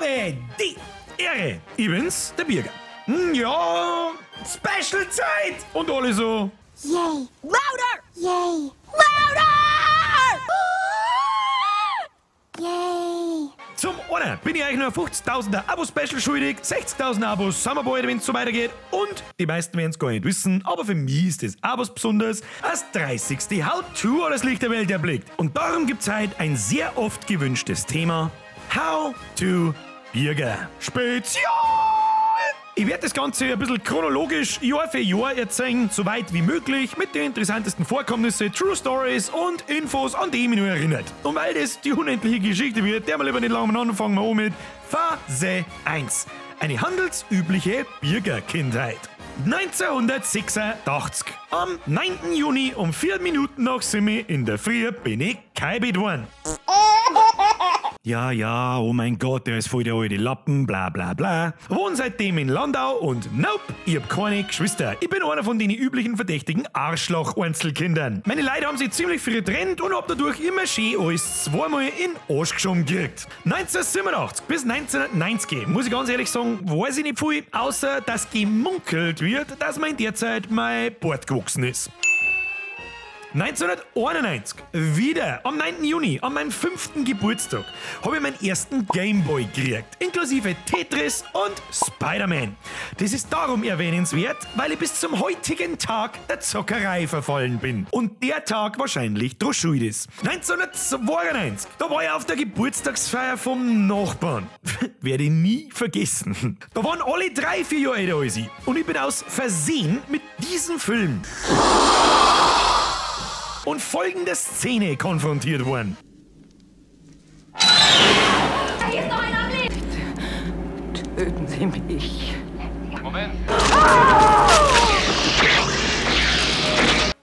habe die Ehre. Ich bin's, der Birger. Ja, Special-Zeit und alle so. Yay! Louder! Yay! Louder! Yay! Zum einen bin ich euch nur 50.000er Abo-Special schuldig, 60.000 Abos sind wir bald, wenn es so weitergeht. Und die meisten werden es gar nicht wissen, aber für mich ist das Abos besonders als 30. How-To das Licht der Welt erblickt. Und darum gibt es heute ein sehr oft gewünschtes Thema: How to Birger Spezial! Ich werde das Ganze ein bisschen chronologisch Jahr für Jahr erzählen, so weit wie möglich, mit den interessantesten Vorkommnissen, True Stories und Infos, an die mich nur erinnert. Und weil das die unendliche Geschichte wird, der wir lieber nicht lange anfangen wir an mit Phase 1. Eine handelsübliche Birger-Kindheit. 1986. Am 9. Juni um 4 Minuten nach 7 in der Früh bin ich geheiratet worden. Ja, oh mein Gott, der ist voll der alte Lappen, bla bla bla. Wohne seitdem in Landau und nope, ich hab keine Geschwister. Ich bin einer von den üblichen verdächtigen Arschloch-Einzelkindern. Meine Leute haben sich ziemlich früh getrennt und hab dadurch immer schön alles zweimal in den Arsch geschoben gekriegt. 1987 bis 1990, muss ich ganz ehrlich sagen, weiß ich nicht viel, außer dass gemunkelt wird, dass mir in der Zeit mein Bart gewachsen ist. 1991, wieder am 9. Juni, an meinem 5. Geburtstag, habe ich meinen ersten Gameboy gekriegt, inklusive Tetris und Spider-Man. Das ist darum erwähnenswert, weil ich bis zum heutigen Tag der Zockerei verfallen bin. Und der Tag wahrscheinlich dran schuld ist. 1992, da war ich auf der Geburtstagsfeier vom Nachbarn. Werde ich nie vergessen. Da waren alle 3-4 Jahre älter als ich. Und ich bin aus Versehen mit diesem Film und folgende Szene konfrontiert worden. Hier ist noch einer am Leben! Töten Sie mich. Moment.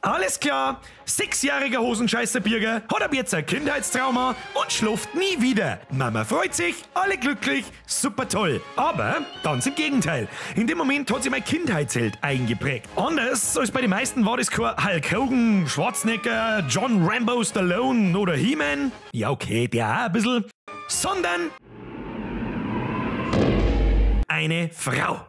Alles klar, 6-jähriger Hosenscheißer Birger hat ab jetzt ein Kindheitstrauma und schläft nie wieder. Mama freut sich, alle glücklich, super toll. Aber ganz im Gegenteil. In dem Moment hat sich mein Kindheitsheld eingeprägt. Anders als bei den meisten war das kein Hulk Hogan, Schwarzenegger, John Rambo Stallone oder He-Man. Ja okay, der auch ein bisschen. Sondern eine Frau.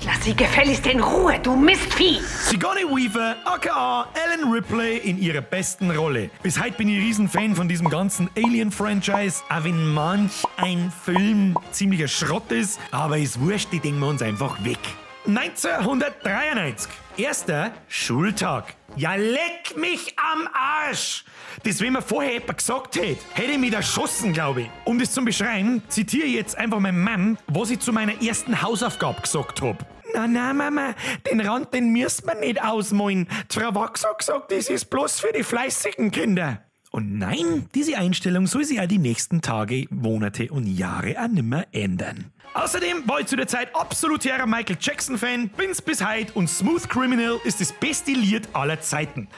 Lass sie gefälligst in Ruhe, du Mistvieh! Sigourney Weaver, aka Ellen Ripley in ihrer besten Rolle. Bis heute bin ich ein Riesenfan von diesem ganzen Alien-Franchise, auch wenn manch ein Film ziemlicher Schrott ist, aber ist wurscht, die denken wir uns einfach weg. 1993, erster Schultag. Ja, leck mich am Arsch! Das, wenn mir vorher jemand gesagt hätte ich mich erschossen, glaube ich. Um das zu beschreiben, zitiere ich jetzt einfach meine Mom, was ich zu meiner ersten Hausaufgabe gesagt habe. Na, Mama, den Rand, den müssen wir nicht ausmalen. Die Frau Wachs hat gesagt, das ist bloß für die fleißigen Kinder. Und nein, diese Einstellung soll sich auch die nächsten Tage, Monate und Jahre auch nimmer ändern. Außerdem war ich zu der Zeit absoluter Michael Jackson-Fan, bin's bis heute und Smooth Criminal ist das beste Lied aller Zeiten.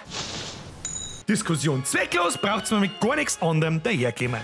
Diskussion zwecklos, braucht's mir mit gar nichts anderem daherkommen.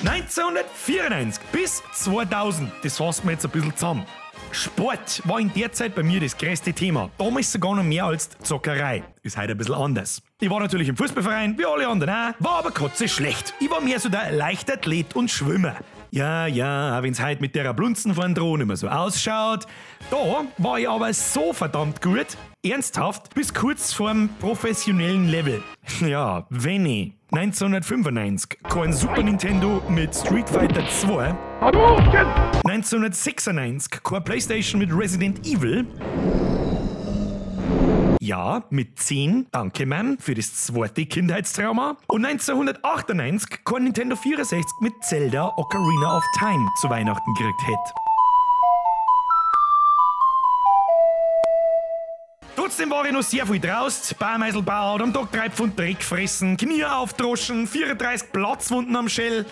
(1994 bis 2000, das fassen wir jetzt ein bisschen zusammen. Sport war in der Zeit bei mir das größte Thema. Damals sogar noch mehr als die Zockerei. Ist heute ein bisschen anders. Ich war natürlich im Fußballverein, wie alle anderen auch, war aber kotze schlecht. Ich war mehr so der Leichtathlet und Schwimmer. Ja, auch wenn's heute mit der Blunzen von Drohnen immer so ausschaut. Da war ich aber so verdammt gut, ernsthaft, bis kurz vorm professionellen Level. Ja, wenn ich 1995 kein Super Nintendo mit Street Fighter 2, 1996 kein Playstation mit Resident Evil, ja, mit 10, danke Ma'am, für das zweite Kindheitstrauma. Und 1998 kein Nintendo 64 mit Zelda Ocarina of Time zu Weihnachten gekriegt hätte. Trotzdem war ich noch sehr viel draus, Barmeisel baut, am Tag 3 Pfund Dreck fressen, Knie aufdroschen, 34 Platzwunden am Schell.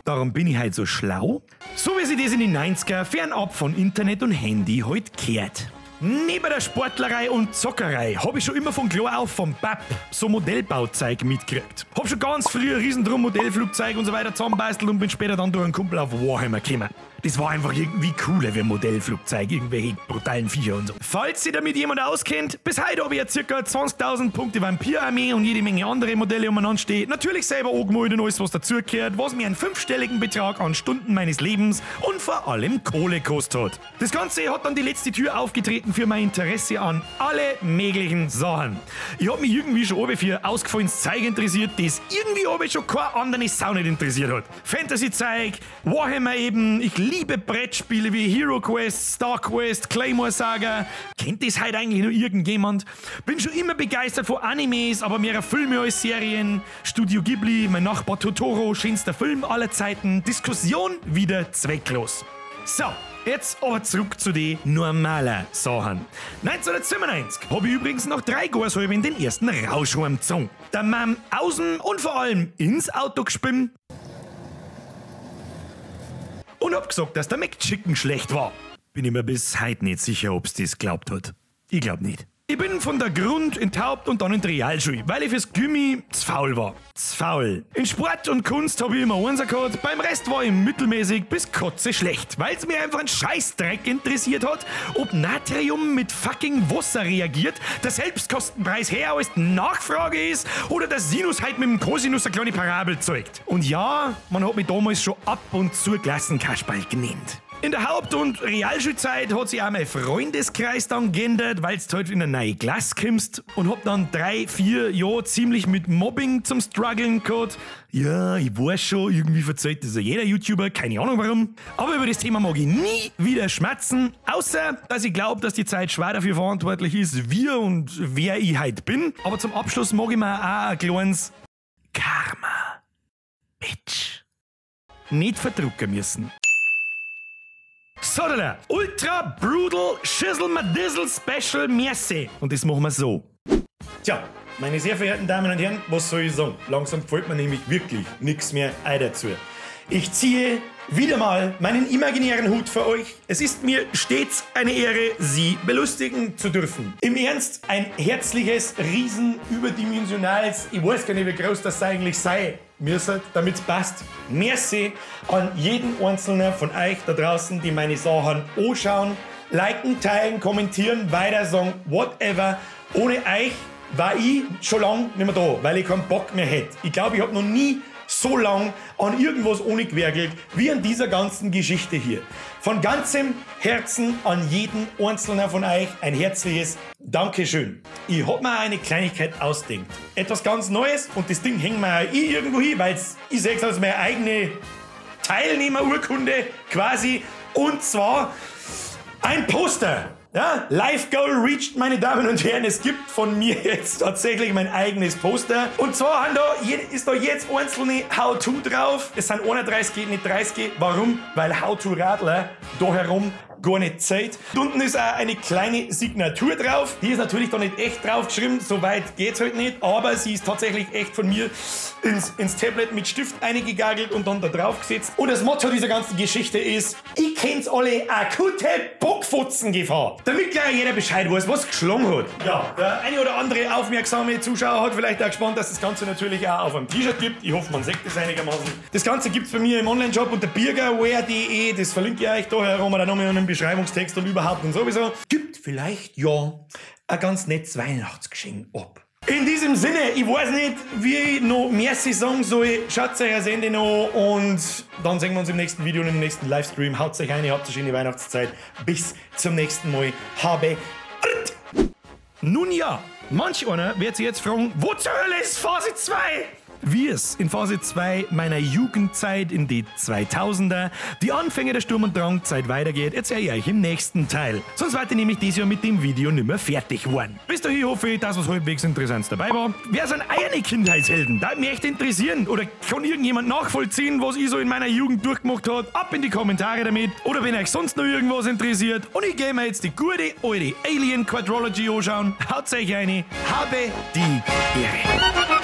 Darum bin ich halt so schlau, so wie sie das in den 90er fernab von Internet und Handy halt kehrt. Neben der Sportlerei und Zockerei habe ich schon immer von klar auf vom Papp so Modellbauzeug mitgekriegt. Hab schon ganz früh ein Riesendrum Modellflugzeug und so weiter zusammenbastelt und bin später dann durch einen Kumpel auf Warhammer gekommen. Das war einfach irgendwie cooler wie ein Modellflugzeug, irgendwelche brutalen Viecher und so. Falls sich damit jemand auskennt, bis heute habe ich ja ca. 20.000 Punkte Vampirarmee und jede Menge andere Modelle umeinander stehen. Natürlich selber angemeldet und alles, was dazugehört, was mir einen 5-stelligen Betrag an Stunden meines Lebens und vor allem Kohle gekostet hat. Das Ganze hat dann die letzte Tür aufgetreten für mein Interesse an alle möglichen Sachen. Ich habe mich irgendwie schon für ausgefallenes Zeug interessiert, das irgendwie aber schon keine andere Sau nicht interessiert hat. Fantasy-Zeug, Warhammer eben, ich liebe Brettspiele wie Hero Quest, Star Quest, Claymore Saga. Kennt das heute eigentlich noch irgendjemand? Bin schon immer begeistert von Animes, aber mehr Filme als Serien. Studio Ghibli, mein Nachbar Totoro, schönster Film aller Zeiten. Diskussion wieder zwecklos. So, jetzt aber zurück zu den normalen Sachen. 1997 habe ich übrigens nach 3 Gashalben den ersten Rauschwurm gezogen. Der Mann außen und vor allem ins Auto gespimmt und hab gesagt, dass der McChicken schlecht war. Bin ich mir bis heute nicht sicher, ob's das glaubt hat. Ich glaub nicht. Ich bin von der Grund enttaubt und dann in die Realschule, weil ich fürs Gymi zu faul war. Zu faul. In Sport und Kunst habe ich immer Einser gehabt, beim Rest war ich mittelmäßig bis kotze schlecht, weil es mir einfach ein Scheißdreck interessiert hat, ob Natrium mit fucking Wasser reagiert, der Selbstkostenpreis her als Nachfrage ist oder der Sinus halt mit dem Cosinus eine kleine Parabel zeigt. Und ja, man hat mich damals schon ab und zu Klassenkasperl genannt. In der Haupt- und Realschulzeit hat sich auch mein Freundeskreis dann geändert, weil du halt in eine neue Klasse kommst und hab dann 3-4 Jahre ziemlich mit Mobbing zum Struggeln gehabt. Ja, ich weiß schon, irgendwie verzeiht das ja jeder YouTuber, keine Ahnung warum. Aber über das Thema mag ich nie wieder schmatzen, außer dass ich glaube, dass die Zeit schwer dafür verantwortlich ist, wie und wer ich heute bin. Aber zum Abschluss mag ich mir auch ein kleines Karma, Bitch, nicht verdrucken müssen. Sodala, Ultra Brutal Shizzle Madizzle Special Merci. Und das machen wir so. Tja, meine sehr verehrten Damen und Herren, was soll ich sagen? Langsam gefällt mir nämlich wirklich nichts mehr ein dazu. Ich ziehe wieder mal meinen imaginären Hut für euch. Es ist mir stets eine Ehre, Sie belustigen zu dürfen. Im Ernst, ein herzliches, riesen, überdimensionales, ich weiß gar nicht, wie groß das eigentlich sei, damit es passt. Merci an jeden einzelnen von euch da draußen, die meine Sachen anschauen, liken, teilen, kommentieren, weitersagen, whatever. Ohne euch war ich schon lange nicht mehr da, weil ich keinen Bock mehr hätte. Ich glaube, ich habe noch nie so lang an irgendwas ohne gewerkelt wie an dieser ganzen Geschichte hier. Von ganzem Herzen an jeden einzelnen von euch ein herzliches Dankeschön. Ich hab mir eine Kleinigkeit ausdenkt. Etwas ganz Neues und das Ding hängt mir irgendwo hin, weil ich sehe es als meine eigene Teilnehmerurkunde quasi. Und zwar ein Poster. Ja, Life Goal reached, meine Damen und Herren. Es gibt von mir jetzt tatsächlich mein eigenes Poster. Und zwar ist da jetzt einzelne How-To drauf. Es sind 31, nicht 30. Warum? Weil How-To-Radler da herum gar nicht zählt. Unten ist auch eine kleine Signatur drauf. Die ist natürlich da nicht echt drauf geschrieben, so weit geht's halt nicht, aber sie ist tatsächlich echt von mir ins Tablet mit Stift eingegagelt und dann da drauf gesetzt. Und das Motto dieser ganzen Geschichte ist: Ich kenn's alle, akute Bockfotzengefahr. Damit gleich jeder Bescheid weiß, was geschlagen hat. Ja, der eine oder andere aufmerksame Zuschauer hat vielleicht auch gespannt, dass das Ganze natürlich auch auf einem T-Shirt gibt. Ich hoffe, man sieht das einigermaßen. Das Ganze gibt's bei mir im Online-Shop unter birgerwear.de. Das verlinke ich euch da herum oder nochmal einen Beschreibungstext und überhaupt und sowieso. Gibt vielleicht ja ein ganz nettes Weihnachtsgeschenk ab. In diesem Sinne, ich weiß nicht, wie ich noch Merci sagen soll. Schaut euch das Ende noch und dann sehen wir uns im nächsten Video und im nächsten Livestream. Haut euch rein, habt eine schöne Weihnachtszeit. Bis zum nächsten Mal. Habe. Nun ja, manch einer wird sich jetzt fragen, wo zur Hölle ist Phase 2? Wie es in Phase 2 meiner Jugendzeit in die 2000er, die Anfänge der Sturm- und Drangzeit weitergeht, erzähle ich euch im nächsten Teil. Sonst warte ich nämlich dieses Jahr mit dem Video nicht mehr fertig geworden. Bis dahin hoffe ich, dass was halbwegs Interessantes dabei war. Wer sind eure Kindheitshelden? Da mich echt interessieren. Oder kann irgendjemand nachvollziehen, was ich so in meiner Jugend durchgemacht habe? Ab in die Kommentare damit. Oder wenn euch sonst noch irgendwas interessiert. Und ich gehe mir jetzt die gute alte Alien Quadrology anschauen. Haut euch eine. Habe die Ehre.